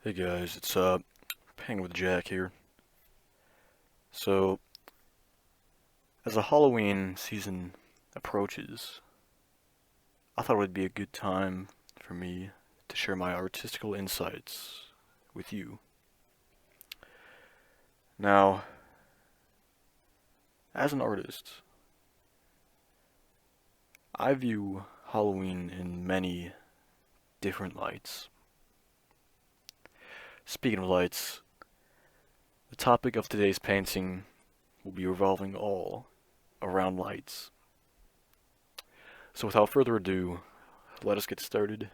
Hey guys, it's Ping with Jack here. So, as the Halloween season approaches, I thought it would be a good time for me to share my artistical insights with you. Now, as an artist, I view Halloween in many different lights. Speaking of lights, the topic of today's painting will be revolving all around lights. So without further ado, let us get started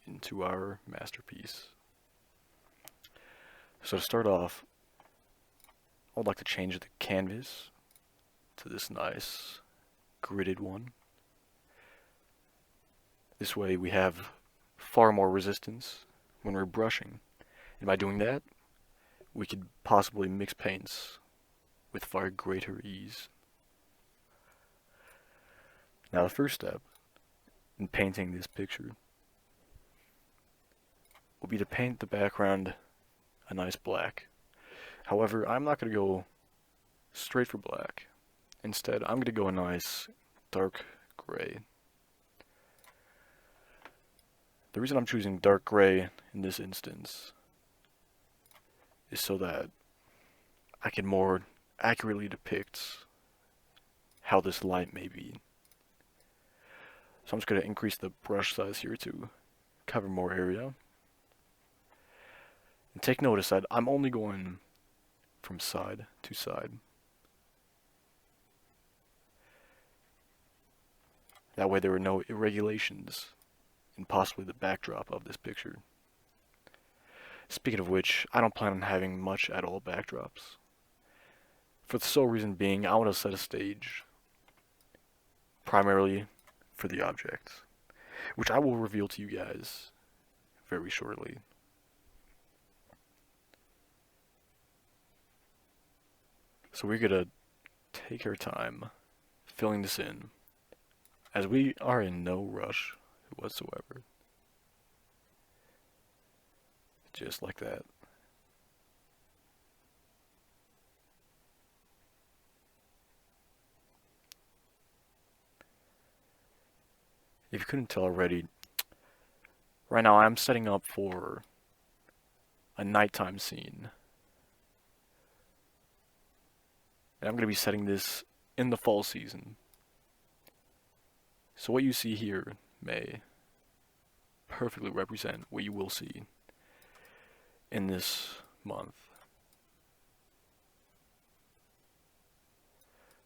into our masterpiece. So to start off, I would like to change the canvas to this nice gridded one. This way we have far more resistance when we're brushing. And by doing that, we could possibly mix paints with far greater ease. Now the first step in painting this picture will be to paint the background a nice black. However, I'm not going to go straight for black. Instead, I'm going to go a nice dark gray. The reason I'm choosing dark gray in this instance is so that I can more accurately depict how this light may be. So I'm just going to increase the brush size here to cover more area. And take notice that I'm only going from side to side. That way there are no irregulations in possibly the backdrop of this picture. Speaking of which, I don't plan on having much at all backdrops. For the sole reason being, I want to set a stage primarily for the object, which I will reveal to you guys very shortly. So we're gonna take our time filling this in, as we are in no rush whatsoever. Just like that. If you couldn't tell already, right now I'm setting up for a nighttime scene. And I'm going to be setting this in the fall season. So what you see here may perfectly represent what you will see in this month.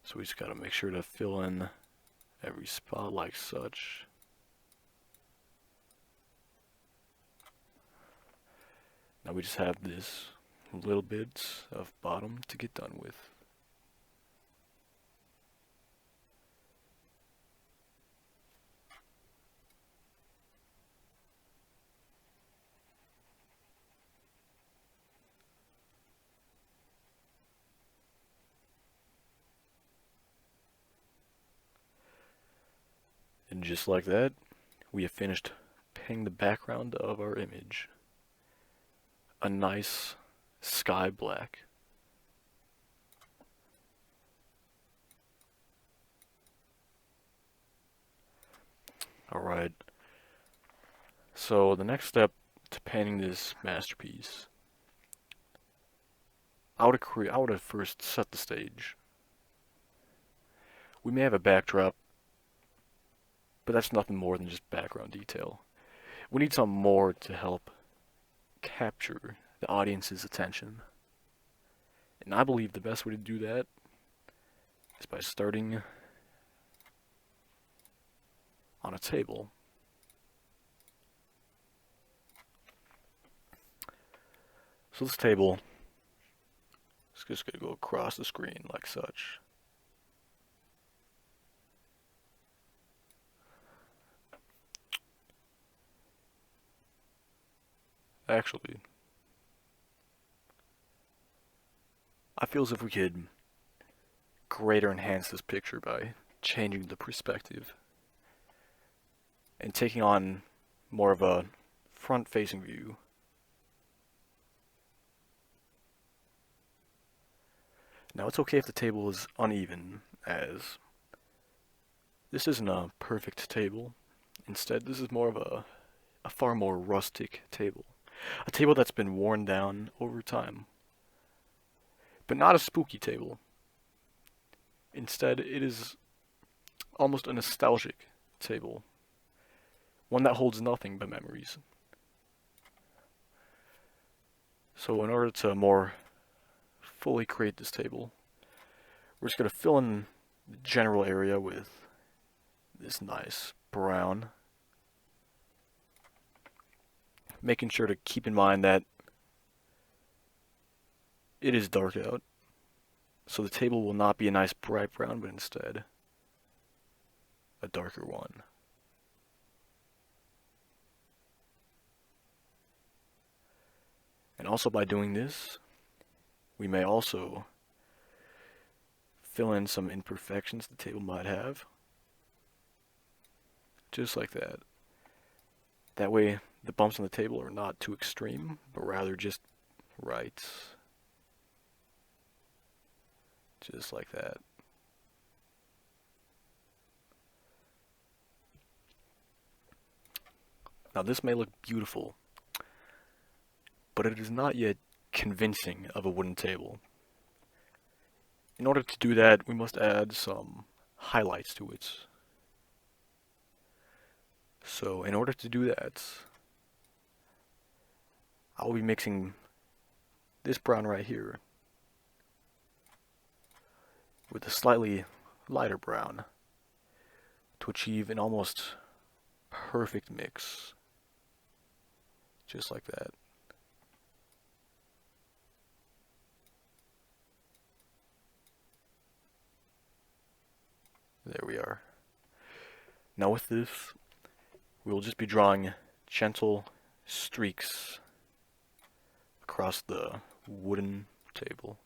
So we just gotta make sure to fill in every spot like such. Now we just have this little bit of bottom to get done with. And just like that, we have finished painting the background of our image. A nice sky black. Alright, so the next step to painting this masterpiece, I would have first set the stage. We may have a backdrop, but that's nothing more than just background detail. We need some more to help capture the audience's attention. And I believe the best way to do that is by starting on a table. So this table is just going to go across the screen like such. Actually, I feel as if we could greater enhance this picture by changing the perspective and taking on more of a front-facing view Now it's okay if the table is uneven, as this isn't a perfect table. Instead, this is more of a far more rustic table. A table that's been worn down over time. But not a spooky table. Instead, it is almost a nostalgic table. One that holds nothing but memories. So in order to more fully create this table, we're just going to fill in the general area with this nice brown. Making sure to keep in mind that it is dark out. So the table will not be a nice bright brown, but instead a darker one. And also by doing this, we may also fill in some imperfections the table might have. Just like that. That way the bumps on the table are not too extreme, but rather just right. Just like that. Now this may look beautiful, but it is not yet convincing of a wooden table. In order to do that, we must add some highlights to it. So in order to do that, I'll be mixing this brown right here with a slightly lighter brown to achieve an almost perfect mix. Just like that. There we are. Now with this, we will just be drawing gentle streaks across the wooden table.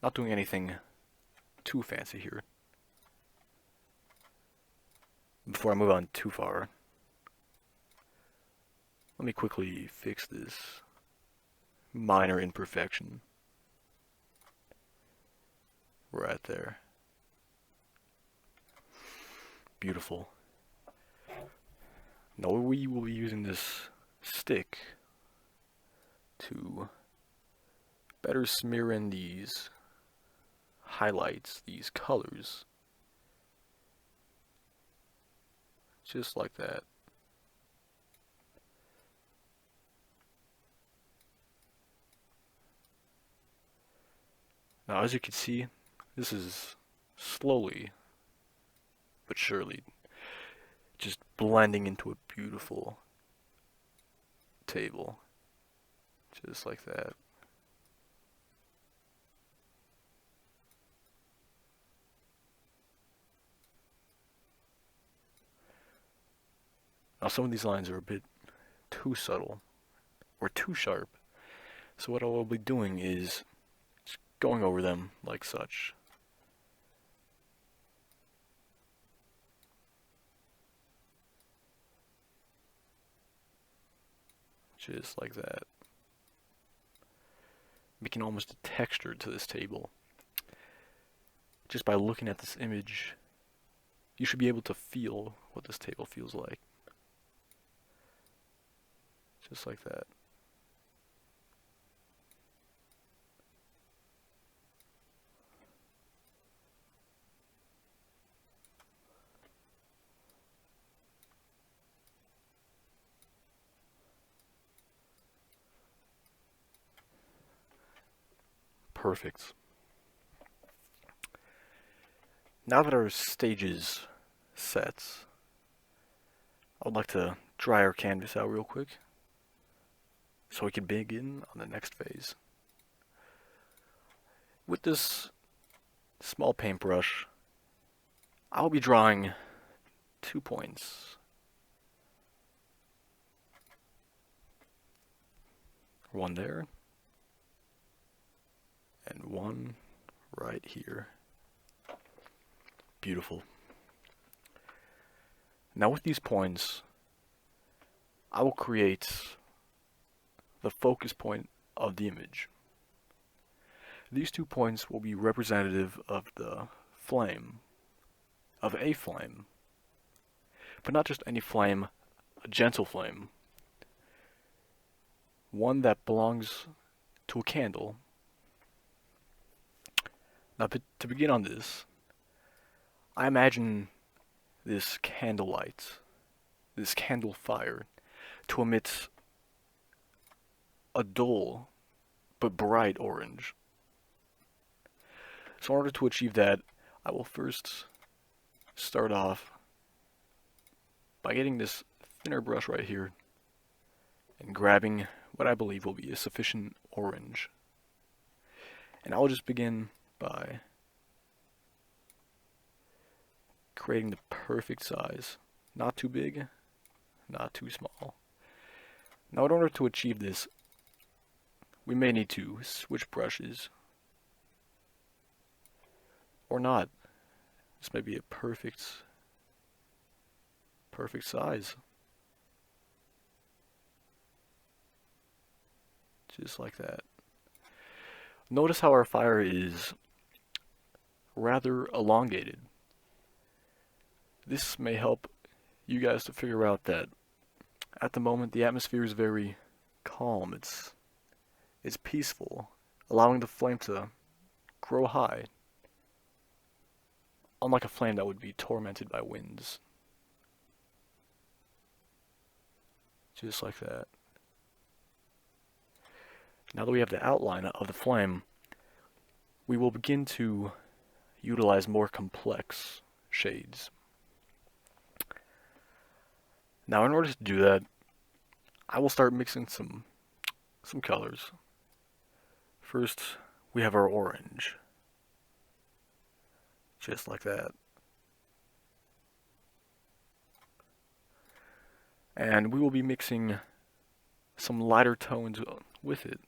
Not doing anything too fancy here. Before I move on too far, let me quickly fix this minor imperfection right there. Beautiful. Now we will be using this stick to better smear in these highlights, these colors. Just like that. Now as you can see, this is slowly but surely just blending into a beautiful table. Just like that. Now some of these lines are a bit too subtle or too sharp. So what I will be doing is just going over them like such. Just like that. Making almost a texture to this table. Just by looking at this image, you should be able to feel what this table feels like. Just like that. Perfect. Now that our stage is set, I would like to dry our canvas out real quick so we can begin on the next phase. With this small paintbrush, I'll be drawing 2 points. One there, and one right here. Beautiful. Now with these points, I will create the focus point of the image. These 2 points will be representative of the flame, of a flame, but not just any flame, a gentle flame, one that belongs to a candle. Now, to begin on this, I imagine this candlelight, this candle fire, to emit a dull but bright orange. So in order to achieve that, I will first start off by getting this thinner brush right here and grabbing what I believe will be a sufficient orange. And I'll just begin by creating the perfect size. Not too big, not too small. Now in order to achieve this, we may need to switch brushes. Or not. This may be a perfect size. Just like that. Notice how our fire is rather elongated. This may help you guys to figure out that at the moment the atmosphere is very calm. It's peaceful, allowing the flame to grow high. Unlike a flame that would be tormented by winds. Just like that. Now that we have the outline of the flame, we will begin to utilize more complex shades. Now in order to do that, I will start mixing some colors. First, we have our orange. Just like that. And we will be mixing some lighter tones with it.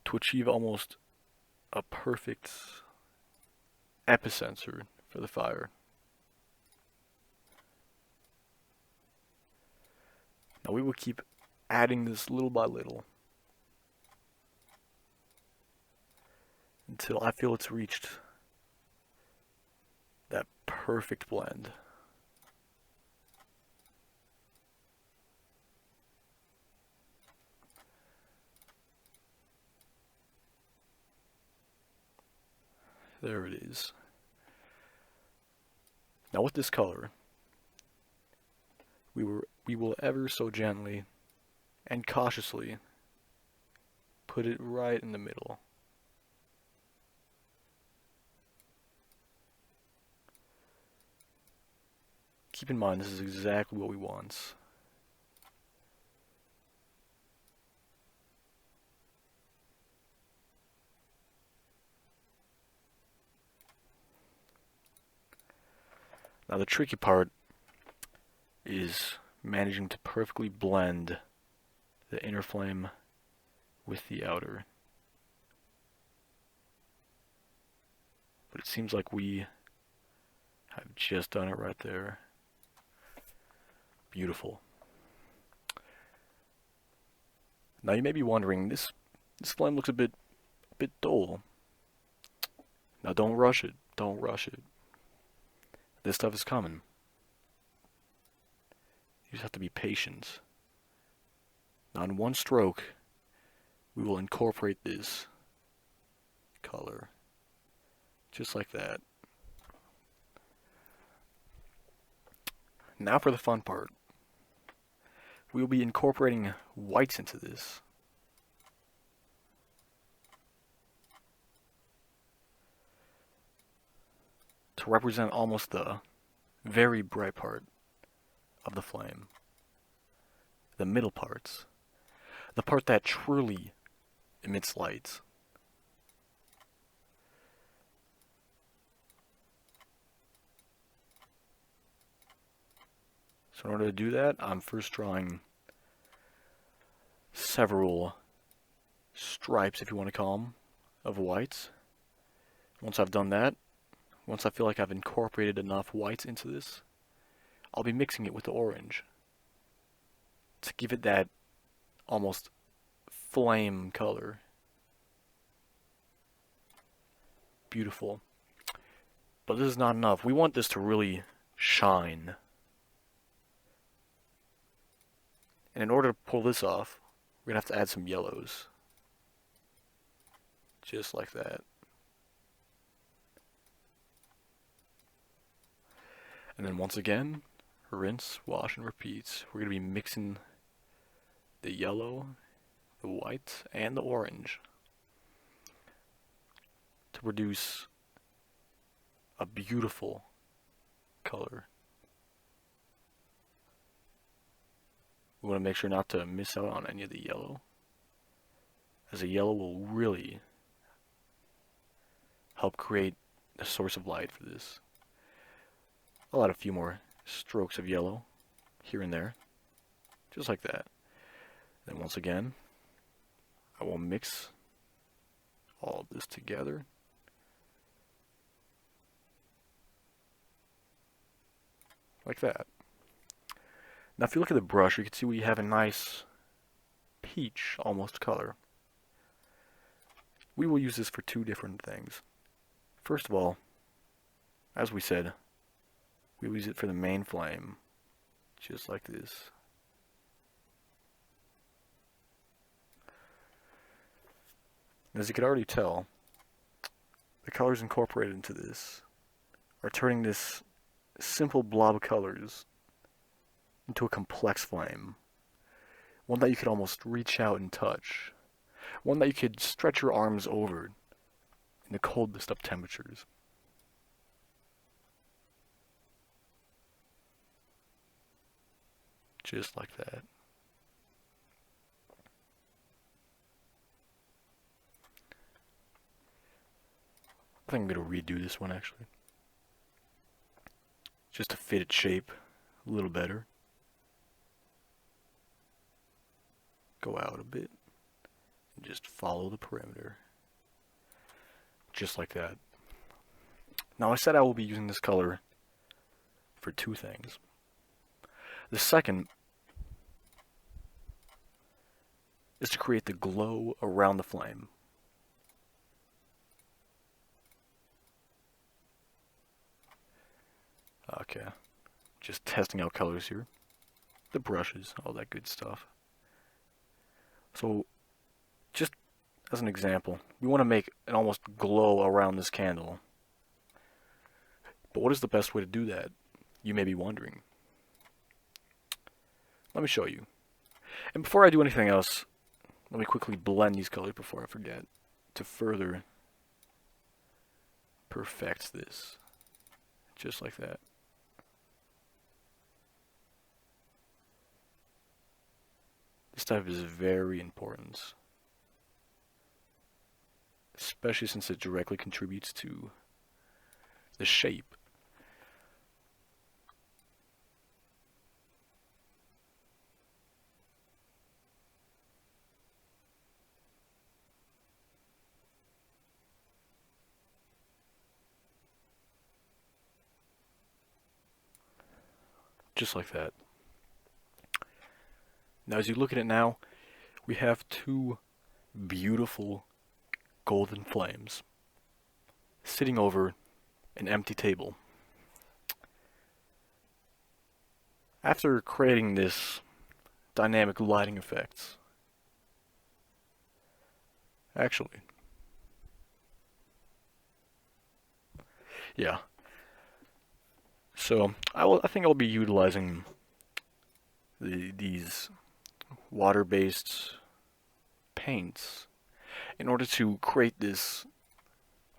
To achieve almost a perfect epicenter for the fire. Now we will keep adding this little by little until I feel it's reached that perfect blend. There it is. Now with this color, we will ever so gently and cautiously put it right in the middle. Keep in mind, this is exactly what we want. Now the tricky part is managing to perfectly blend the inner flame with the outer. But it seems like we have just done it right there. Beautiful. Now you may be wondering, this flame looks a bit dull. Now don't rush it. Don't rush it. This stuff is coming. You just have to be patient. Now in one stroke, we will incorporate this color. Just like that. Now for the fun part. We will be incorporating whites into this. To represent almost the very bright part of the flame. The middle parts. The part that truly emits light. So in order to do that, I'm first drawing several stripes, if you want to call them, of whites. Once I've done that, once I feel like I've incorporated enough whites into this, I'll be mixing it with the orange to give it that almost flame color. Beautiful. But this is not enough. We want this to really shine. And in order to pull this off, we're going to have to add some yellows. Just like that. And then once again, rinse, wash, and repeat. We're going to be mixing the yellow, the white, and the orange to produce a beautiful color. We want to make sure not to miss out on any of the yellow, as the yellow will really help create a source of light for this. I'll add a few more strokes of yellow here and there, just like that. Then once again, I will mix all of this together. Like that. Now if you look at the brush, you can see we have a nice peach almost color. We will use this for two different things. First of all, as we said, we will use it for the main flame, just like this. As you can already tell, the colors incorporated into this are turning this simple blob of colors into a complex flame. One that you could almost reach out and touch. One that you could stretch your arms over in the coldest of temperatures. Just like that. I think I'm going to redo this one actually. Just to fit its shape a little better. Go out a bit. And just follow the perimeter. Just like that. Now I said I will be using this color for two things. The second is to create the glow around the flame. Okay, just testing out colors here. The brushes, all that good stuff. So, just as an example, we want to make an almost glow around this candle. But what is the best way to do that? You may be wondering. Let me show you. And before I do anything else, let me quickly blend these colors before I forget, to further perfect this. Just like that. This type is very important, especially since it directly contributes to the shape. Just like that. Now as you look at it now, we have two beautiful golden flames sitting over an empty table. After creating this dynamic lighting effects, actually, yeah. So I think I'll be utilizing these water-based paints in order to create this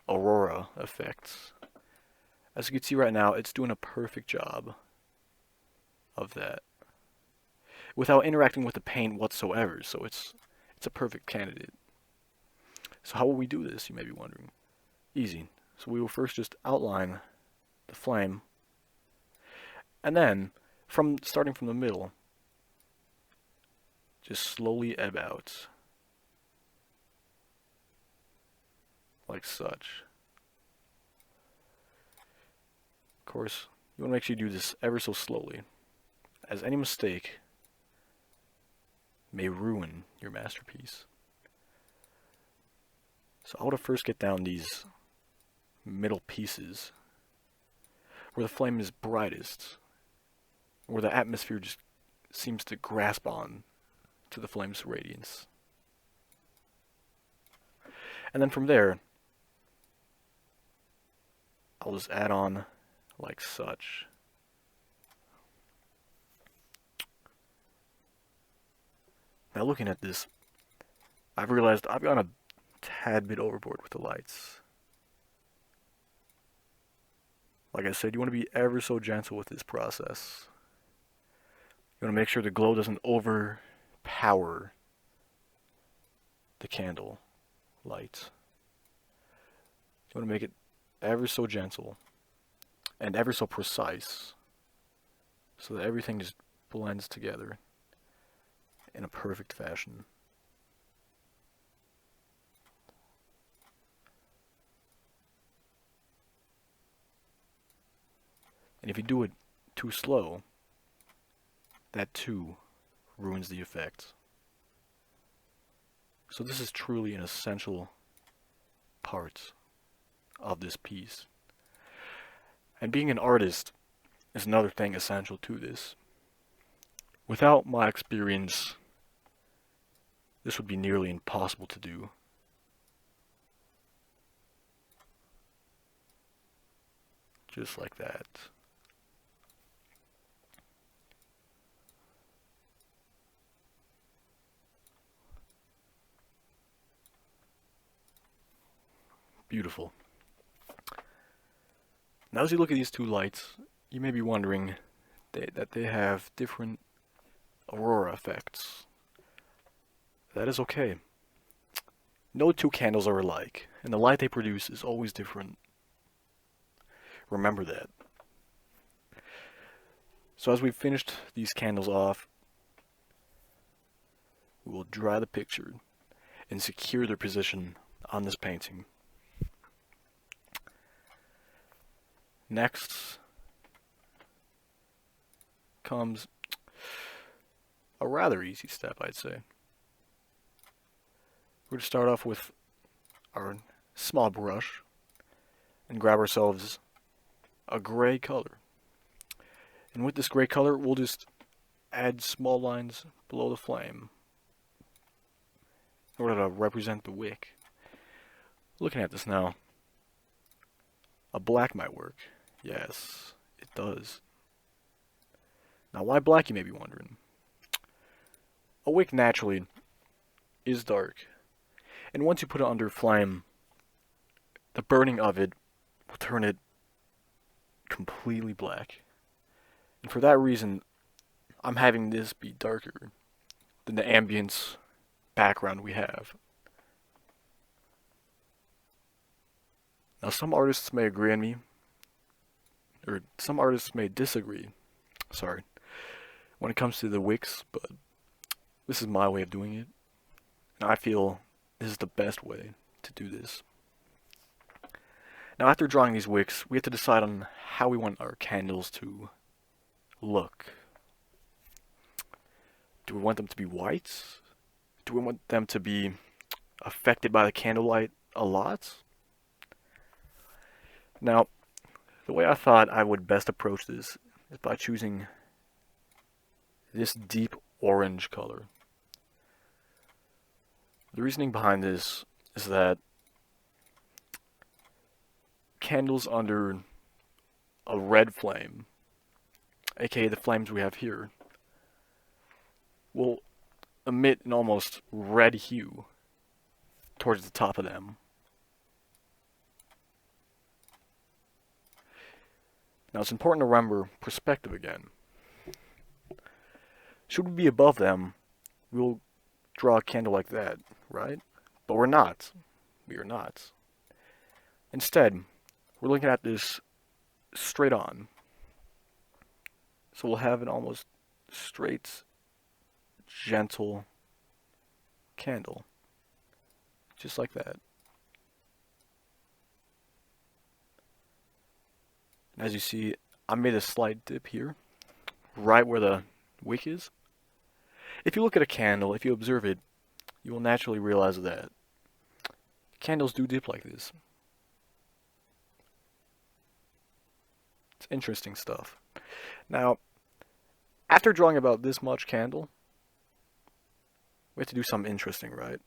aurora effect. As you can see right now, it's doing a perfect job of that without interacting with the paint whatsoever, so it's a perfect candidate. So how will we do this, you may be wondering? Easy. So we will first just outline the flame, and then starting from the middle, just slowly ebb out, like such. Of course, you want to make sure you do this ever so slowly. as any mistake may ruin your masterpiece. So I want to first get down these middle pieces where the flame is brightest, where the atmosphere just seems to grasp on to the flame's radiance. And then from there, I'll just add on like such. Now looking at this, I've realized I've gone a tad bit overboard with the lights. Like I said, you want to be ever so gentle with this process. You want to make sure the glow doesn't overpower the candle light. You want to make it ever so gentle and ever so precise so that everything just blends together in a perfect fashion. And if you do it too slow, that too ruins the effect. So this is truly an essential part of this piece. And being an artist is another thing essential to this. Without my experience, this would be nearly impossible to do. Just like that. Beautiful. Now as you look at these two lights, you may be wondering that they have different aurora effects. That is okay. No two candles are alike, and the light they produce is always different. Remember that. So as we've finished these candles off, we will dry the picture and secure their position on this painting. Next comes a rather easy step, I'd say. We're going to start off with our small brush and grab ourselves a gray color. And with this gray color, we'll just add small lines below the flame in order to represent the wick. Looking at this now, a black might work. Yes, it does. Now why black, you may be wondering? A wick naturally is dark, and once you put it under flame, the burning of it will turn it completely black. And for that reason, I'm having this be darker than the ambience background we have. Now some artists may agree on me, or some artists may disagree, sorry, when it comes to the wicks, but this is my way of doing it. And I feel this is the best way to do this. Now after drawing these wicks, we have to decide on how we want our candles to look. Do we want them to be white? Do we want them to be affected by the candlelight a lot? Now, the way I thought I would best approach this is by choosing this deep orange color. The reasoning behind this is that candles under a red flame, aka the flames we have here, will emit an almost red hue towards the top of them. Now it's important to remember perspective again. Should we be above them, we'll draw a candle like that, right? But we're not. We are not. Instead, we're looking at this straight on. So we'll have an almost straight, gentle candle. Just like that. And as you see, I made a slight dip here, right where the wick is? If you look at a candle, if you observe it, you will naturally realize that candles do dip like this. It's interesting stuff. Now, after drawing about this much candle, we have to do something interesting, right?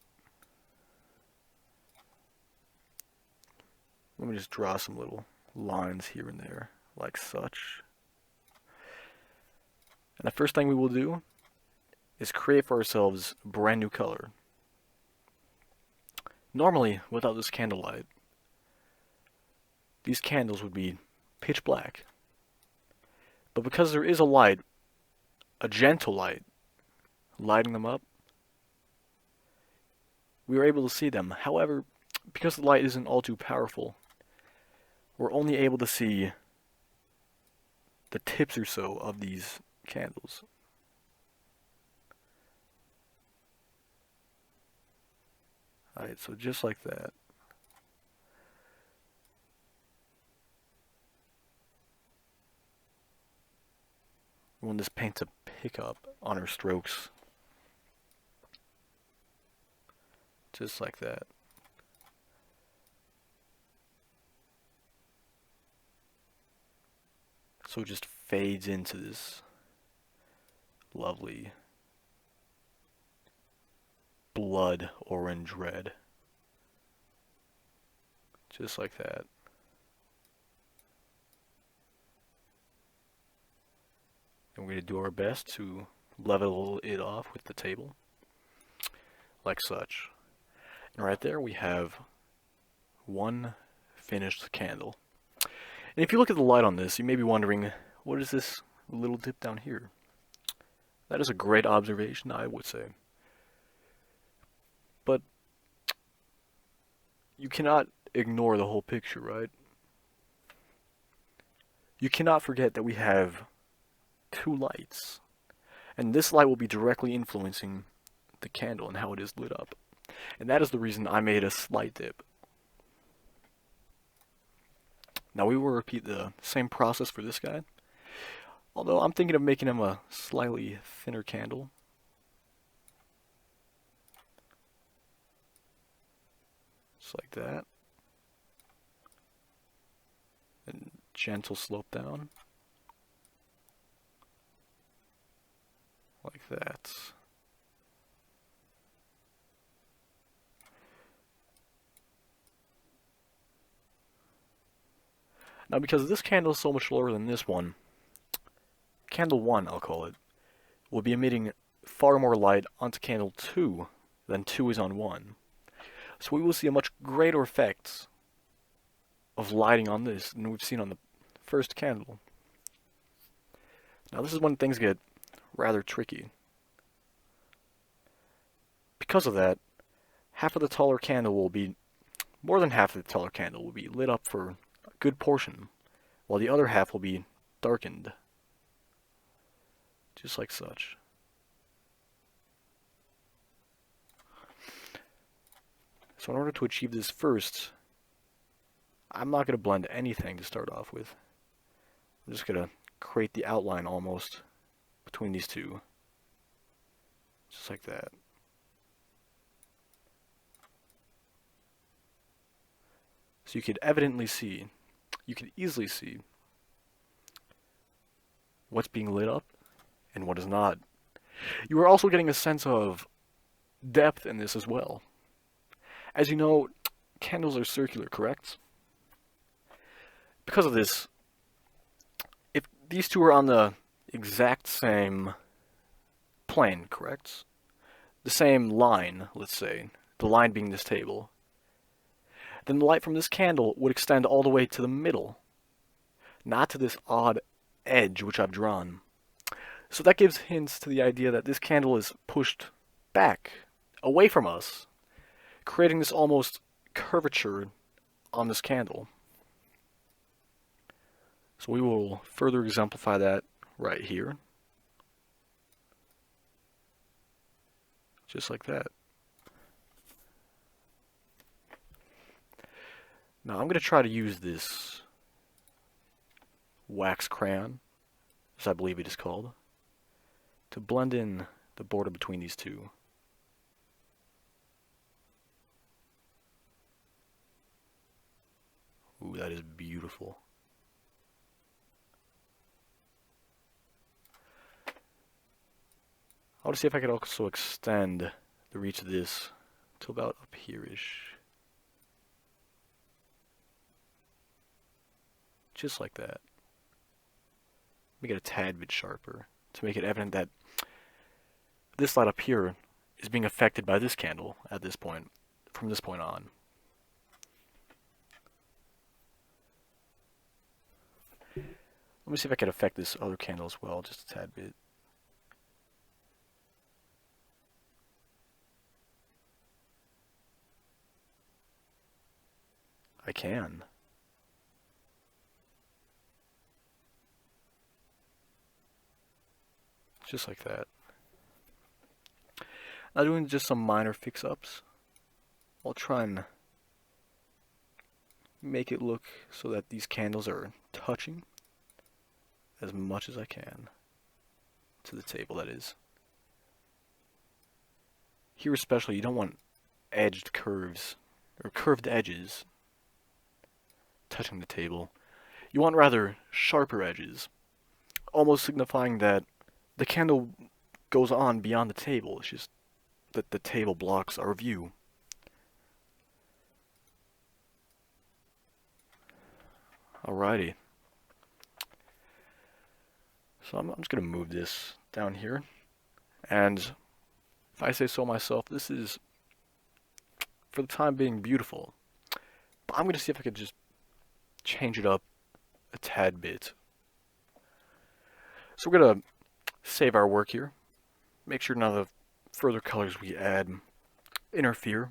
Let me just draw some little lines here and there, like such. And the first thing we will do is create for ourselves a brand new color. Normally, without this candlelight, these candles would be pitch black. But because there is a light, a gentle light, lighting them up, we are able to see them. However, because the light isn't all too powerful, we're only able to see the tips or so of these candles. Alright, so just like that. We want this paint to pick up on our strokes. Just like that. So it just fades into this lovely blood orange red. Just like that. And we're going to do our best to level it off with the table. Like such. And right there we have one finished candle. And if you look at the light on this, you may be wondering, what is this little dip down here? That is a great observation, I would say. But you cannot ignore the whole picture, right? You cannot forget that we have two lights. And this light will be directly influencing the candle and how it is lit up. And that is the reason I made a slight dip. Now we will repeat the same process for this guy. Although I'm thinking of making him a slightly thinner candle. Just like that. And gentle slope down. Like that. Now because this candle is so much lower than this one, candle 1, I'll call it, will be emitting far more light onto candle 2 than 2 is on 1. So we will see a much greater effect of lighting on this than we've seen on the first candle. Now this is when things get rather tricky. Because of that, half of the taller candle will be, more than half of the taller candle will be lit up for a good portion, while the other half will be darkened. Just like such. So in order to achieve this first, I'm not going to blend anything to start off with. I'm just going to create the outline almost between these two. Just like that. So you could evidently see, you could easily see what's being lit up and what is not. You are also getting a sense of depth in this as well. As you know, candles are circular, correct? Because of this, if these two are on the exact same plane, correct? The same line, let's say, the line being this table, then the light from this candle would extend all the way to the middle, not to this odd edge which I've drawn. So that gives hints to the idea that this candle is pushed back, away from us, creating this almost curvature on this candle. So we will further exemplify that right here. Just like that. Now I'm going to try to use this wax crayon, as I believe it is called, to blend in the border between these two. Ooh, that is beautiful. I want to see if I could also extend the reach of this to about up here-ish. Just like that. Make it a tad bit sharper to make it evident that this light up here is being affected by this candle at this point, from this point on. Let me see if I can affect this other candle as well, just a tad bit. I can. Just like that. Now doing just some minor fix-ups. I'll try and make it look so that these candles are touching as much as I can to the table, that is. Here especially, you don't want edged curves or curved edges touching the table. You want rather sharper edges, almost signifying that the candle goes on beyond the table. It's just that the table blocks our view. Alrighty. So I'm just going to move this down here. And if I say so myself, this is, for the time being, beautiful. But I'm going to see if I could just change it up a tad bit. So we're going to save our work here. Make sure none of the further colors we add interfere.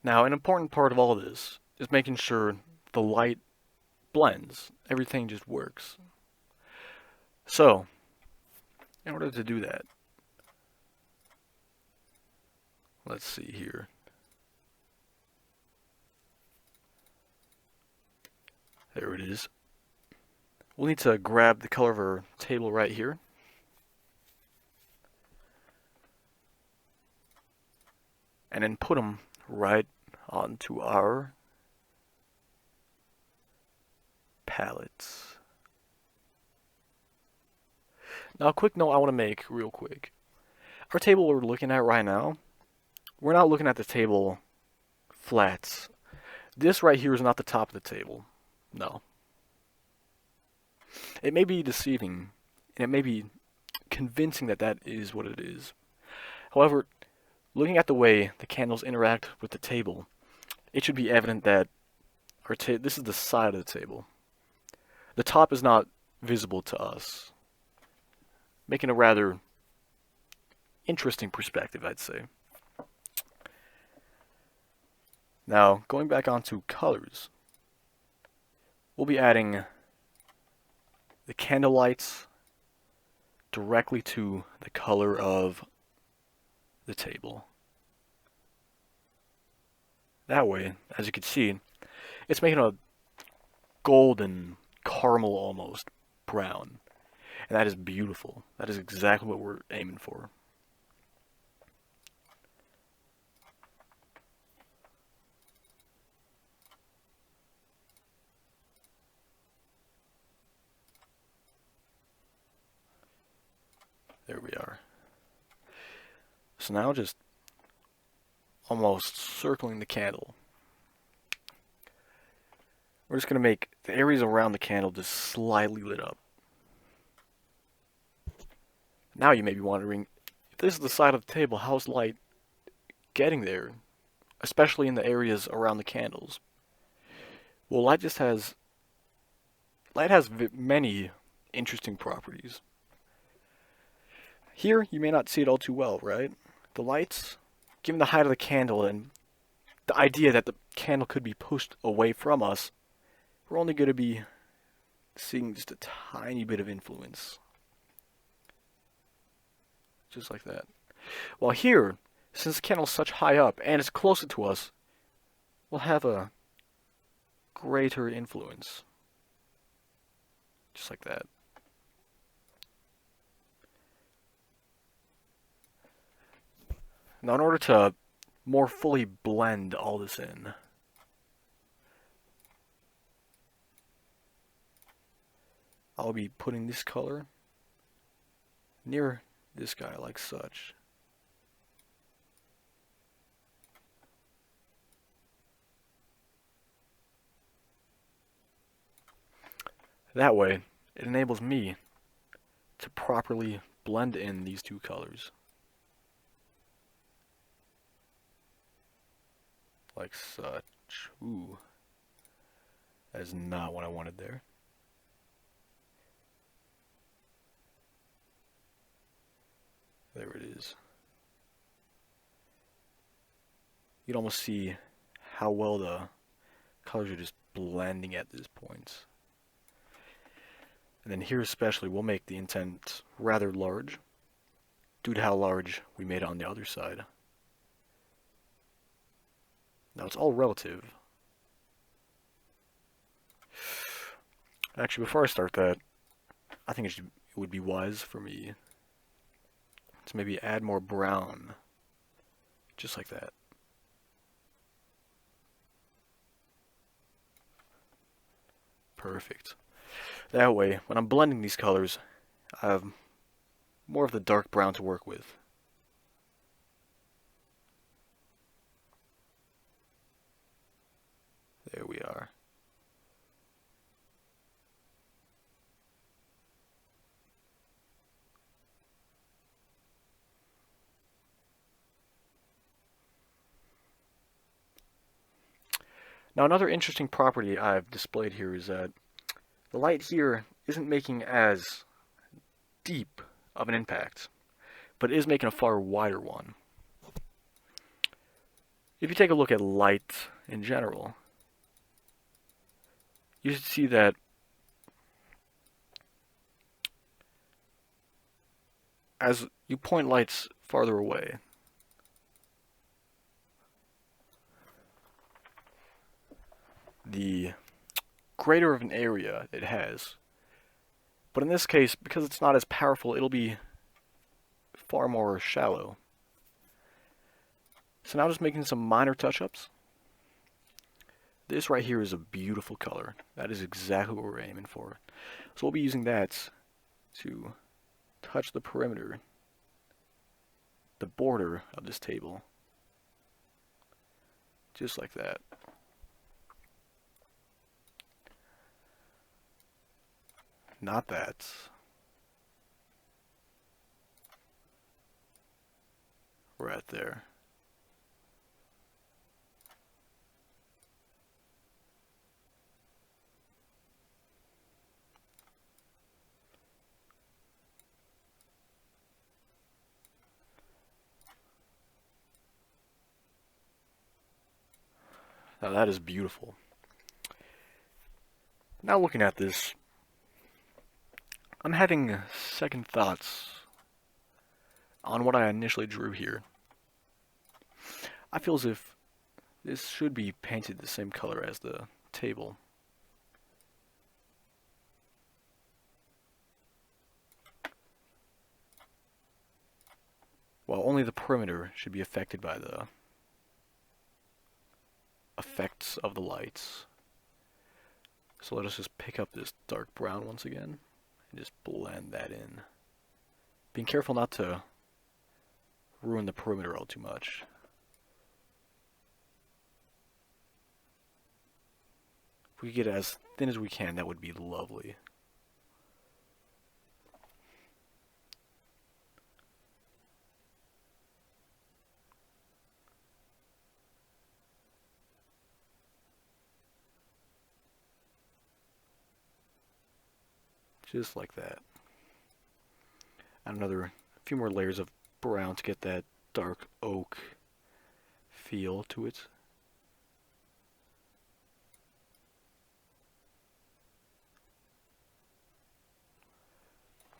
Now, an important part of all of this is making sure the light blends. Everything just works. So, in order to do that, let's see here. There it is. We'll need to grab the color of our table right here. And then put them right onto our palettes. Now, a quick note I want to make real quick. Our table we're looking at right now, we're not looking at the table flats. This right here is not the top of the table. No. It may be deceiving, and it may be convincing that that is what it is. However, looking at the way the candles interact with the table, it should be evident that this is the side of the table. The top is not visible to us, making a rather interesting perspective, I'd say. Now, going back onto colors, we'll be adding the candle lights directly to the color of the table. That way, as you can see, it's making a golden caramel almost brown. And that is beautiful. That is exactly what we're aiming for. There we are. So now just almost circling the candle. We're just going to make the areas around the candle just slightly lit up. Now you may be wondering, if this is the side of the table, how's light getting there? Especially in the areas around the candles. Well, light has many interesting properties. Here, you may not see it all too well, right? The lights, given the height of the candle and the idea that the candle could be pushed away from us, we're only going to be seeing just a tiny bit of influence. Just like that. While here, since the candle's such high up and it's closer to us, we'll have a greater influence. Just like that. Now in order to more fully blend all this in, I'll be putting this color near this guy like such. That way, it enables me to properly blend in these two colors. Like such. Ooh. That is not what I wanted there. There it is. You can almost see how well the colors are just blending at this point. And then here especially, we'll make the intent rather large, due to how large we made it on the other side. Now it's all relative. Actually, before I start that, I think it would be wise for me to maybe add more brown, just like that. Perfect. That way, when I'm blending these colors, I have more of the dark brown to work with. There we are. Now another interesting property I've displayed here is that the light here isn't making as deep of an impact, but it is making a far wider one. If you take a look at light in general, you should see that as you point lights farther away, the greater of an area it has. But in this case, because it's not as powerful, it'll be far more shallow. So now just making some minor touch-ups. This right here is a beautiful color. That is exactly what we're aiming for. So we'll be using that to touch the perimeter, the border of this table. Just like that. Not that. Right there. Now that is beautiful. Now looking at this, I'm having second thoughts on what I initially drew here. I feel as if this should be painted the same color as the table. While only the perimeter should be affected by the effects of the lights. So let us just pick up this dark brown once again and just blend that in. Being careful not to ruin the perimeter all too much. If we could get it as thin as we can, that would be lovely. Just like that. And another few more layers of brown to get that dark oak feel to it.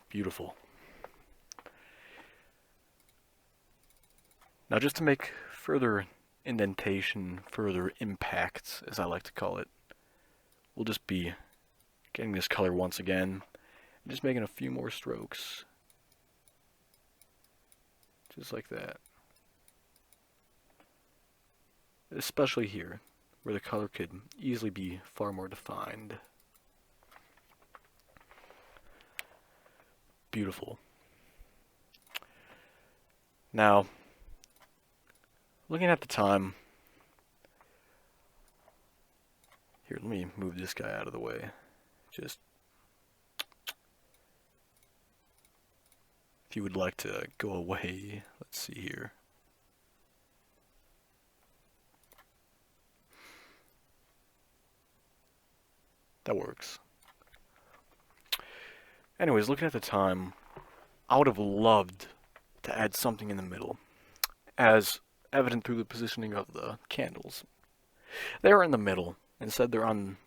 Beautiful. Now just to make further indentation, further impact, as I like to call it, we'll just be getting this color once again, and just making a few more strokes. Just like that. especially here, where the color could easily be far more defined. Beautiful. Now, looking at the time, here, let me move this guy out of the way. Just, if you would like to go away, let's see here. That works. Anyways, looking at the time, I would have loved to add something in the middle, as evident through the positioning of the candles. They are in the middle, instead they're on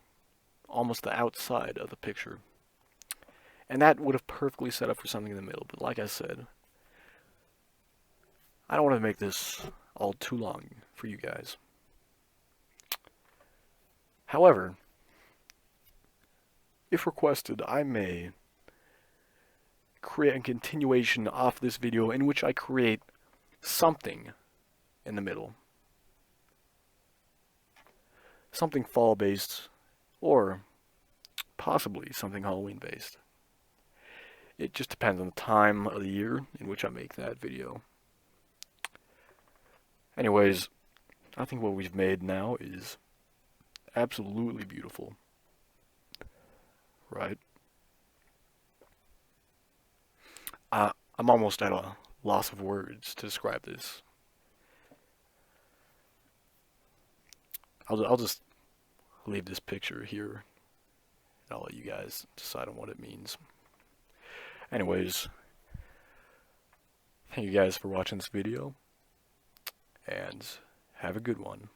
almost the outside of the picture. And that would have perfectly set up for something in the middle, but like I said, I don't want to make this all too long for you guys. However, if requested, I may create a continuation of this video in which I create something in the middle. Something fall based, or possibly something Halloween based. It just depends on the time of the year in which I make that video. Anyways, I think what we've made now is absolutely beautiful. Right? I'm almost at a loss of words to describe this. I'll just leave this picture here, and I'll let you guys decide on what it means. Anyways, thank you guys for watching this video, and have a good one.